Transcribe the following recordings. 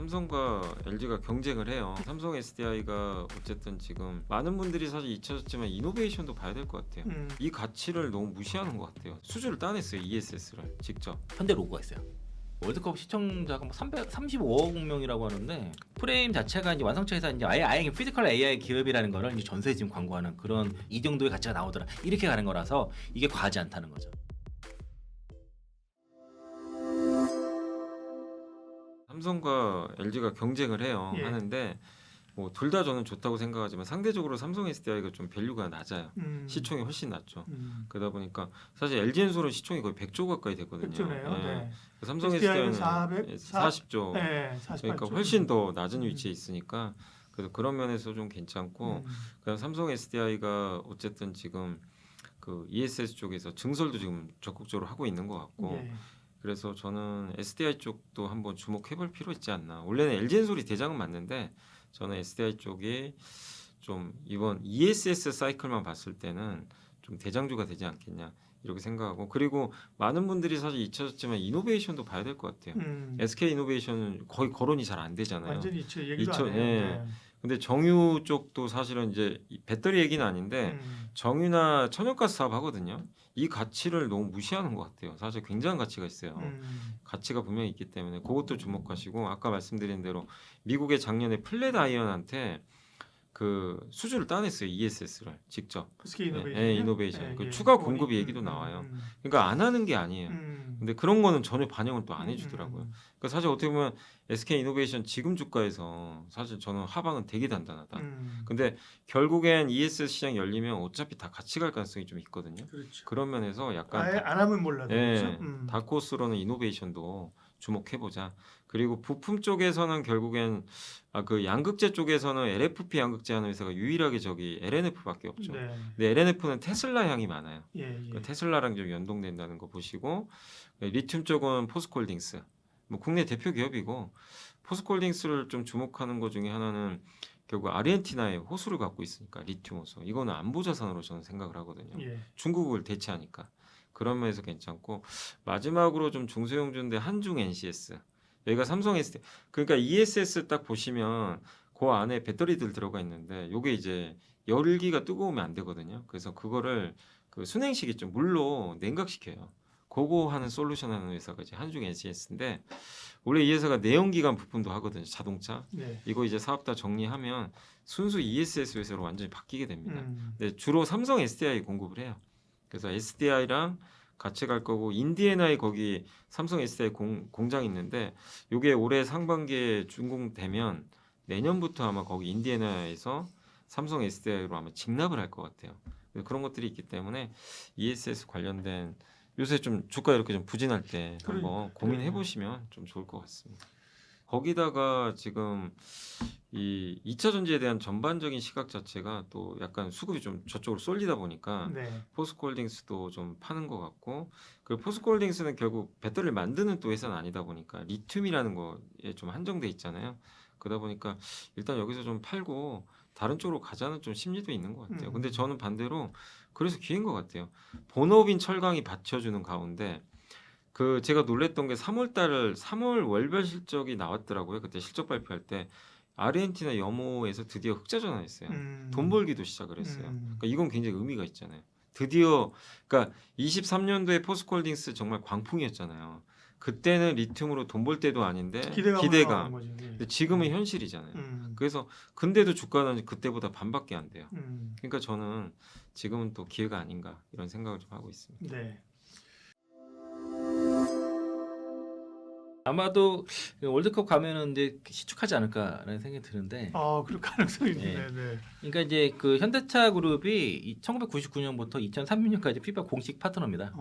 삼성과 LG가 경쟁을 해요. 삼성 SDI가 어쨌든 지금 많은 분들이 사실 잊혀졌지만 이노베이션도 봐야 될 것 같아요. 이 가치를 너무 무시하는 것 같아요. 수주를 따냈어요. ESS를 직접. 현대 로고가 있어요. 월드컵 시청자가 뭐 335억 명이라고 하는데 프레임 자체가 이제 완성체에서 이제 아예 피지컬 AI 기업이라는 거를 이제 전세에 지금 광고하는 그런 이 정도의 가치가 나오더라. 이렇게 가는 거라서 이게 과하지 않다는 거죠. 삼성과 LG가 경쟁을 해요. 예. 하는데 뭐 둘 다 저는 좋다고 생각하지만 상대적으로 삼성 SDI가 좀 밸류가 낮아요. 시총이 훨씬 낮죠. 그러다 보니까 사실 LG엔솔은 시총이 거의 100조 가까이 되거든요. 100조네요. 예. 네. 삼성 SDI는 SDI는 40조. 네, 48조. 그러니까 훨씬 더 낮은 위치에 있으니까 그래서 그런 면에서 좀 괜찮고 그다음 삼성 SDI가 어쨌든 지금 그 ESS 쪽에서 증설도 지금 적극적으로 하고 있는 것 같고 예. 그래서 저는 SDI 쪽도 한번 주목해볼 필요 있지 않나. 원래는 LG엔솔이 대장은 맞는데 저는 SDI 쪽이 좀 이번 ESS 사이클만 봤을 때는 좀 대장주가 되지 않겠냐 이렇게 생각하고 그리고 많은 분들이 사실 잊혀졌지만 이노베이션도 봐야 될 것 같아요. SK 이노베이션은 거의 거론이 잘 안 되잖아요. 완전히 얘기도 잊혀- 안 해요. 예. 네. 근데 정유 쪽도 사실은 이제 배터리 얘기는 아닌데 정유나 천연가스 사업 하거든요. 이 가치를 너무 무시하는 것 같아요. 사실 굉장한 가치가 있어요. 가치가 분명히 있기 때문에 그것도 주목하시고 아까 말씀드린 대로 미국의 작년에 플랫 아이언한테 그 수주를 따냈어요. ESS를 직접. SK 이노베이션. 예, 이노베이션. 그 추가 공급 얘기도 나와요. 그러니까 안 하는 게 아니에요. 근데 그런 거는 전혀 반영을 또 안 해주더라고요. 그러니까 사실 어떻게 보면 SK 이노베이션 지금 주가에서 사실 저는 하방은 되게 단단하다. 근데 결국엔 ESS 시장 열리면 어차피 다 같이 갈 가능성이 좀 있거든요. 그렇죠. 그런 면에서 약간 아예 안 하면 몰라도. 예, 그렇죠? 다크호스로는 이노베이션도 주목해보자. 그리고 부품 쪽에서는 결국엔 그 양극재 쪽에서는 LFP 양극재 하는 회사가 유일하게 저기 LNF밖에 없죠. 네. 근데 LNF는 테슬라 향이 많아요. 예, 예. 그 테슬라랑 좀 연동된다는 거 보시고 리튬 쪽은 포스코홀딩스. 뭐 국내 대표 기업이고 포스코홀딩스를 좀 주목하는 것 중에 하나는 결국 아르헨티나에 호수를 갖고 있으니까 리튬 호수. 이거는 안보 자산으로 저는 생각을 하거든요. 예. 중국을 대체하니까 그런 면에서 괜찮고 마지막으로 좀 중소형주인데 한중 NCS 여기가 삼성 SD 그러니까 ESS 딱 보시면 그 안에 배터리들 들어가 있는데 요게 이제 열기가 뜨거우면 안 되거든요. 그래서 그거를 그 순행식 있죠 물로 냉각시켜요. 그거 하는 솔루션 하는 회사가 이제 한중 NCS인데 원래 이 회사가 내연기관 부품도 하거든요. 자동차 네. 이거 이제 사업 다 정리하면 순수 ESS 회사로 완전히 바뀌게 됩니다. 근데 주로 삼성 SDI 공급을 해요. 그래서 SDI랑 같이 갈 거고 인디애나에 거기 삼성 SDI 공장이 있는데 이게 올해 상반기에 준공되면 내년부터 아마 거기 인디애나에서 삼성 SDI로 아마 직납을 할 것 같아요. 그런 것들이 있기 때문에 ESS 관련된 요새 좀 주가 이렇게 좀 부진할 때 한번 고민해 보시면 좀 좋을 것 같습니다. 거기다가 지금 이 2차 전지에 대한 전반적인 시각 자체가 또 약간 수급이 좀 저쪽으로 쏠리다 보니까 네. 포스코홀딩스도 좀 파는 것 같고 그리고 포스코홀딩스는 결국 배터리를 만드는 또 회사는 아니다 보니까 리튬이라는 거에 좀 한정돼 있잖아요. 그러다 보니까 일단 여기서 좀 팔고 다른 쪽으로 가자는 좀 심리도 있는 것 같아요. 근데 저는 반대로 그래서 기회인 것 같아요. 본업인 철강이 받쳐주는 가운데 그 제가 놀랬던 게 3월 월별 실적이 나왔더라고요. 그때 실적 발표할 때 아르헨티나 염호에서 드디어 흑자 전환했어요. 돈 벌기도 시작을 했어요. 그러니까 이건 굉장히 의미가 있잖아요. 드디어 그러니까 23년도에 포스코홀딩스 정말 광풍이었잖아요. 그때는 리튬으로 돈 벌 때도 아닌데 기대감. 거죠. 예. 근데 지금은 현실이잖아요. 그래서 근데도 주가는 그때보다 반밖에 안 돼요. 그러니까 저는 지금은 또 기회가 아닌가 이런 생각을 좀 하고 있습니다. 네. 아마도 월드컵 가면은 이제 시축하지 않을까라는 생각이 드는데. 그럴 가능성이 있네. 네. 네. 그러니까 이제 그 현대차 그룹이 1999년부터 2003년까지 피파 공식 파트너입니다.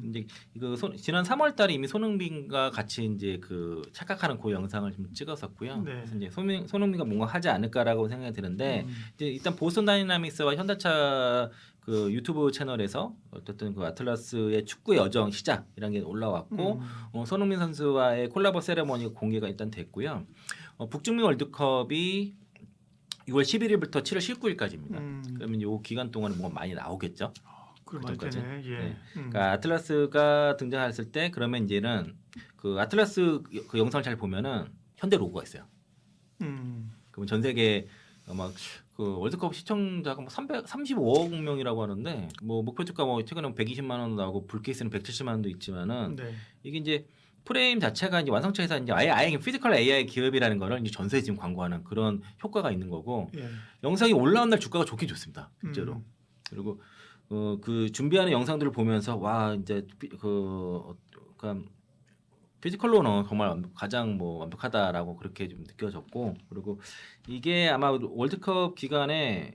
이제 이거 지난 3월달에 이미 손흥민과 같이 이제 그 착각하는 그 영상을 좀 찍었었고요. 네. 그래서 이제 손흥민가 뭔가 하지 않을까라고 생각이 드는데 이제 일단 보스턴 다이나믹스와 현대차 그 유튜브 채널에서 어쨌든 그 아틀라스의 축구 여정 시작이라는 게 올라왔고 손흥민 선수와의 콜라보 세레머니 공개가 일단 됐고요. 북중미 월드컵이 6월 11일부터 7월 19일까지입니다. 그러면 이 기간 동안에 뭔가 많이 나오겠죠. 그전까지. 예. 네. 그러니까 아틀라스가 등장했을 때 그러면 이제는 그 아틀라스 그 영상을 잘 보면은 현대 로고가 있어요. 음. 그러면 전 세계 아마 그 월드컵 시청자가 뭐 35억 명이라고 하는데 뭐 목표 주가 뭐 최근에 120만 원 나오고 불케이스는 170만 원도 있지만은 네. 이게 이제 프레임 자체가 이제 완성차에서 이제 아예 피지컬 AI 기업이라는 거를 이제 전세에 지금 광고하는 그런 효과가 있는 거고 예. 영상이 올라온 날 주가가 좋긴 좋습니다. 실제로. 음. 그리고 그 준비하는 영상들을 보면서 와 이제 그러니까 피지컬로는 정말 가장 뭐 완벽하다라고 그렇게 좀 느껴졌고 그리고 이게 아마 월드컵 기간에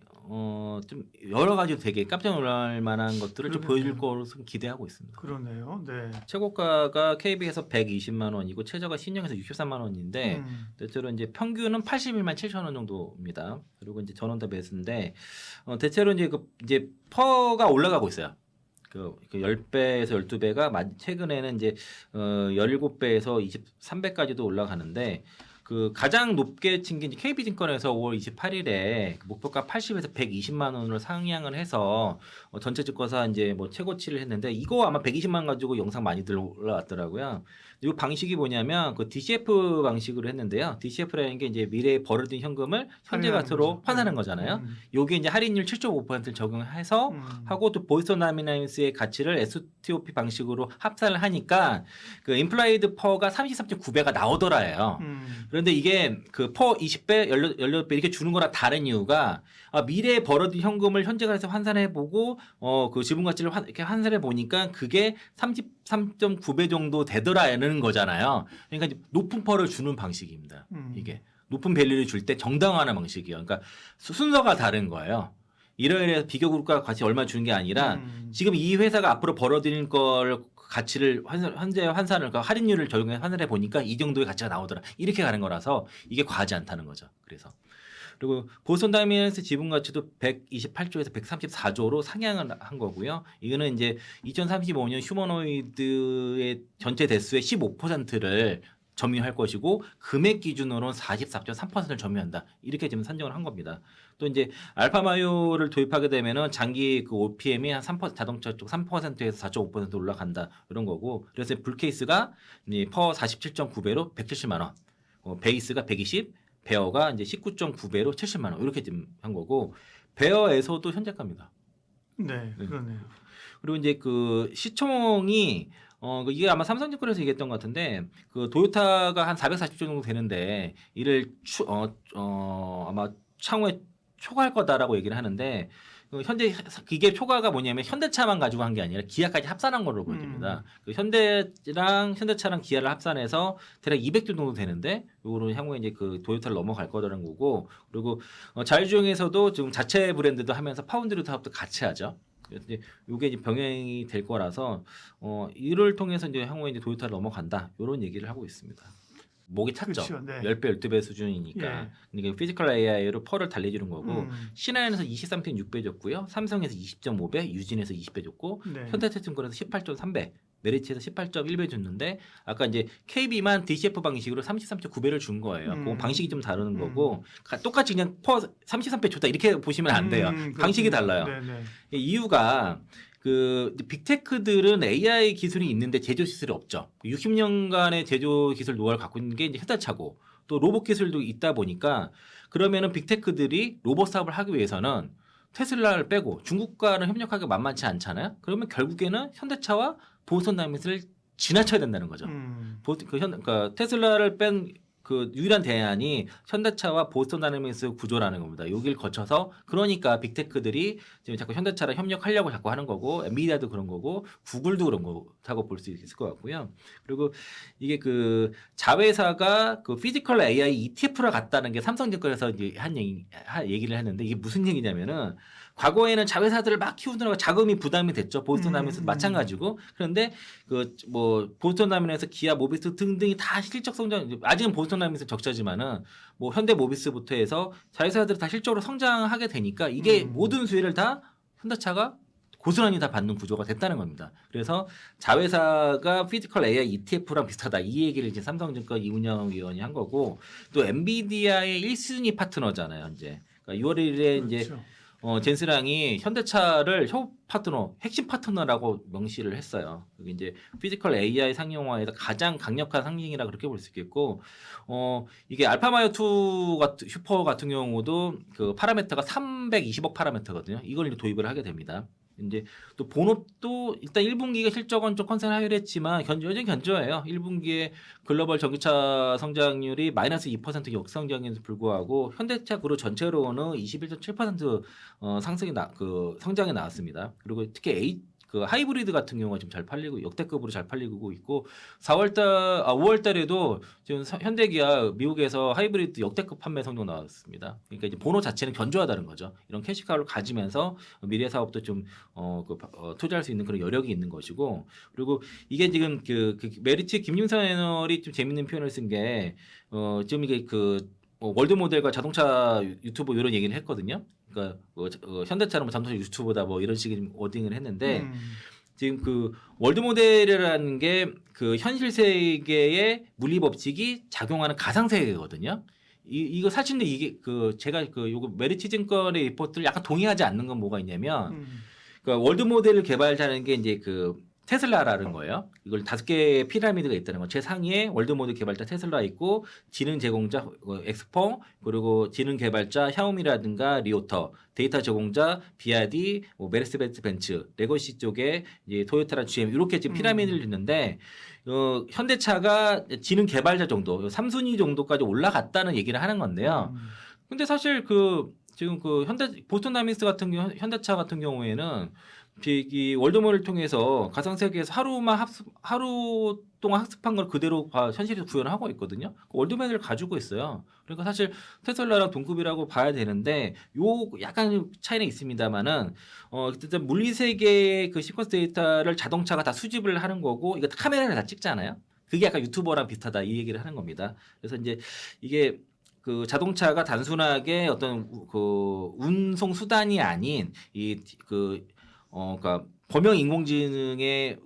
좀 여러 가지 되게 깜짝 놀랄 만한 것들을 좀 보여줄 거로 좀 기대하고 있습니다. 그러네요. 네. 최고가가 KB에서 120만 원이고 최저가 신형에서 63만 원인데 대체로 이제 평균은 81만 7천 원 정도입니다. 그리고 이제 전원 다 매수인데 대체로 이제 퍼가 올라가고 있어요. 그 10배에서 12배가 최근에는 이제 17배에서 23배까지도 올라가는데 그 가장 높게 친 게 KB증권에서 5월 28일에 목표가 80에서 120만 원으로 상향을 해서 전체 증권사 이제 뭐 최고치를 했는데 이거 아마 120만 원 가지고 영상 많이들 올라왔더라고요. 이 방식이 뭐냐면 그 DCF 방식으로 했는데요. DCF라는 게 이제 미래에 벌어진 현금을 현재 가치로 환산하는 거잖아요. 요게 이제 할인율 7.5%를 적용해서 하고 또 보스턴 다이내믹스의 가치를 STOP 방식으로 합산을 하니까 그 임플라이드 퍼가 33.9배가 나오더라예요. 그런데 이게 그 퍼 20배, 18배 이렇게 주는 거랑 다른 이유가 미래에 벌어진 현금을 현재 가치에서 환산해 보고 그 지분 가치를 이렇게 환산해 보니까 그게 33.9배 정도 되더라는 거잖아요. 그러니까 이제 높은 퍼를 주는 방식입니다. 이게 높은 밸류를 줄 때 정당화하는 방식이에요. 그러니까 순서가 다른 거예요. 이러이러 비교국가 가치 얼마 주는 게 아니라 지금 이 회사가 앞으로 벌어들일 걸 가치를 현재 환산을 그 할인율을 적용해 환산해 보니까 이 정도의 가치가 나오더라. 이렇게 가는 거라서 이게 과하지 않다는 거죠. 그래서 그리고 보스턴 다이내믹스 지분 가치도 128조에서 134조로 상향을 한 거고요. 이거는 이제 2035년 휴머노이드의 전체 대수의 15%를 점유할 것이고 금액 기준으로는 44.3%를 점유한다. 이렇게 지금 산정을 한 겁니다. 또 이제 알파마요를 도입하게 되면은 장기 그 OPM이 한 3% 자동차 쪽 3%에서 4.5% 올라간다 이런 거고. 그래서 불케이스가 퍼 47.9배로 170만 원, 베이스가 120, 베어가 이제 19.9배로 70만 원 이렇게 지금 한 거고. 베어에서도 현재가입니다. 네, 그러네요. 그리고 이제 그 시총이 이게 아마 삼성증권에서 얘기했던 것 같은데 그 도요타가 한 440조 정도 되는데 이를 아마 향후에 초과할 거다라고 얘기를 하는데 현재 이게 초과가 뭐냐면 현대차만 가지고 한 게 아니라 기아까지 합산한 걸로 보여집니다. 그 현대차랑 기아를 합산해서 대략 200조 정도 되는데 요거는 향후에 이제 그 도요타를 넘어갈 거라는 거고 그리고 자율주행에서도 지금 자체 브랜드도 하면서 파운드리 사업도 같이 하죠. 이제 이게 이제 병행이 될 거라서 이를 통해서 이제 향후에 이제 도요타를 넘어간다 이런 얘기를 하고 있습니다. 목이 찼죠. 그렇죠, 네. 10배, 12배 수준이니까. 예. 그러니까 피지컬 AI로 펄을 달래주는 거고 신한에서 23.6배 줬고요. 삼성에서 20.5배, 유진에서 20배 줬고 네. 현대차증권에서 18.3배, 메리츠에서 18.1배 줬는데 아까 이제 KB만 DCF 방식으로 33.9배를 준 거예요. 그 방식이 좀 다른 거고 똑같이 그냥 퍼 33배 줬다 이렇게 보시면 안 돼요. 방식이 달라요. 네네. 이유가 그 빅테크들은 AI 기술이 있는데 제조 기술이 없죠. 60년간의 제조 기술 노하우를 갖고 있는 게 이제 현대차고 또 로봇 기술도 있다 보니까 그러면은 빅테크들이 로봇 사업을 하기 위해서는 테슬라를 빼고 중국과는 협력하기가 만만치 않잖아요. 그러면 결국에는 현대차와 보스턴 다이내믹스를 지나쳐야 된다는 거죠. 그러니까 테슬라를 뺀 그 유일한 대안이 현대차와 보스턴 다이내믹스 구조라는 겁니다. 여기를 거쳐서 그러니까 빅테크들이 지금 자꾸 현대차랑 협력하려고 자꾸 하는 거고 엔비디아도 그런 거고 구글도 그런 거라고 볼 수 있을 것 같고요. 그리고 이게 그 자회사가 그 피지컬 AI ETF랑 같다는 게 삼성증권에서 이제 얘기를 했는데 이게 무슨 얘기냐면은 과거에는 자회사들을 막 키우느라고 자금이 부담이 됐죠. 보스턴 다이내믹스도 마찬가지고. 그런데 그 뭐 보스턴 다이내믹스, 기아, 모비스 등등이 다 실적 성장. 아직은 보스턴 다이내믹스 적자지만은 뭐 현대 모비스부터 해서 자회사들이 다 실적으로 성장하게 되니까 이게 모든 수혜를 다 현대차가 고스란히 다 받는 구조가 됐다는 겁니다. 그래서 자회사가 피지컬 AI ETF랑 비슷하다. 이 얘기를 이제 삼성증권 이운영 위원이 한 거고 또 엔비디아의 1순위 파트너잖아요. 이제 그러니까 6월 1일에 그렇죠. 이제 젠스랑이 현대차를 협업 파트너, 핵심 파트너라고 명시를 했어요. 그게 이제 피지컬 AI 상용화에서 가장 강력한 상징이라 그렇게 볼 수 있겠고, 이게 알파마이어 2 슈퍼 같은 경우도 그 파라미터가 320억 파라미터거든요. 이걸 이제 도입을 하게 됩니다. 이제 또 본업도 일단 1분기가 실적은 좀 컨센 하회했지만 여전히 견조해요. 1분기에 글로벌 전기차 성장률이 마이너스 2% 역성장에도 불구하고 현대차 그룹 전체로는 21.7% 상승이 성장이 나왔습니다. 그리고 특히 그 하이브리드 같은 경우가 좀 잘 팔리고 역대급으로 잘 팔리고 있고 5월달에도 지금 현대기아 미국에서 하이브리드 역대급 판매 성적 나왔습니다. 그러니까 이제 본업 자체는 견조하다는 거죠. 이런 캐시카우를 가지면서 미래 사업도 좀 투자할 수 있는 그런 여력이 있는 것이고 그리고 이게 지금 그 메리츠 김윤선 애널이 좀 재밌는 표현을 쓴 게 지금 이게 월드 모델과 자동차 유튜버 이런 얘기를 했거든요. 그러니까 현대차는 뭐 자동차 유튜버다 뭐 이런 식의 워딩을 했는데 지금 그 월드 모델이라는 게 그 현실 세계의 물리 법칙이 작용하는 가상 세계거든요. 이거 사실 근데 이게 제가 요거 메리츠 증권의 리포트를 약간 동의하지 않는 건 뭐가 있냐면 그러니까 월드 모델을 개발하는 게 이제 테슬라라는 거예요. 이걸 5개의 피라미드가 있다는 거. 최상위에 월드 모델 개발자 테슬라 있고 지능 제공자 엑스포 그리고 지능 개발자 샤오미라든가 리오터 데이터 제공자 비아디 메르세데스 벤츠 레거시 쪽에 이제 토요타랑 GM 이렇게 지금 피라미드를 있는데 현대차가 지능 개발자 정도 3순위 정도까지 올라갔다는 얘기를 하는 건데요. 근데 사실 지금 보스턴 다이내믹스 같은 경우 현대차 같은 경우에는 이 월드모델을 통해서 가상 세계에서 하루 동안 학습한 걸 그대로 현실에서 구현을 하고 있거든요. 월드모델을 가지고 있어요. 그러니까 사실 테슬라랑 동급이라고 봐야 되는데 약간 차이는 있습니다만은 어쨌든 물리 세계의 그 시퀀스 데이터를 자동차가 다 수집을 하는 거고 이거 카메라를 다 찍잖아요. 그게 약간 유튜버랑 비슷하다 이 얘기를 하는 겁니다. 그래서 이제 이게 자동차가 단순하게 어떤 운송 수단이 아닌 그러니까 범용 인공지능의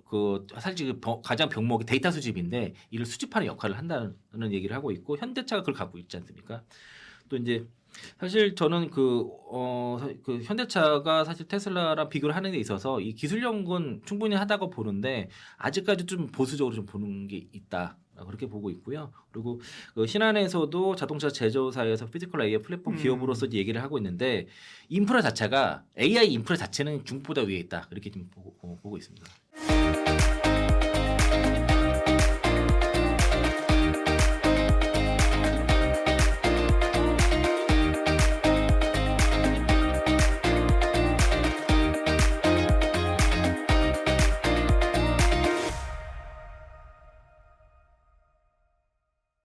사실 가장 병목이 데이터 수집인데 이를 수집하는 역할을 한다는 얘기를 하고 있고 현대차가 그걸 갖고 있지 않습니까? 또 이제 사실 저는 현대차가 사실 테슬라랑 비교를 하는 데 있어서 이 기술력은 충분히 하다고 보는데 아직까지 좀 보수적으로 좀 보는 게 있다. 그렇게 보고 있고요. 그리고 신한에서도 자동차 제조사에서 피지컬 AI 플랫폼 기업으로서 얘기를 하고 있는데 인프라 자체가 AI 인프라 자체는 중국보다 위에 있다. 이렇게 좀 보고 있습니다.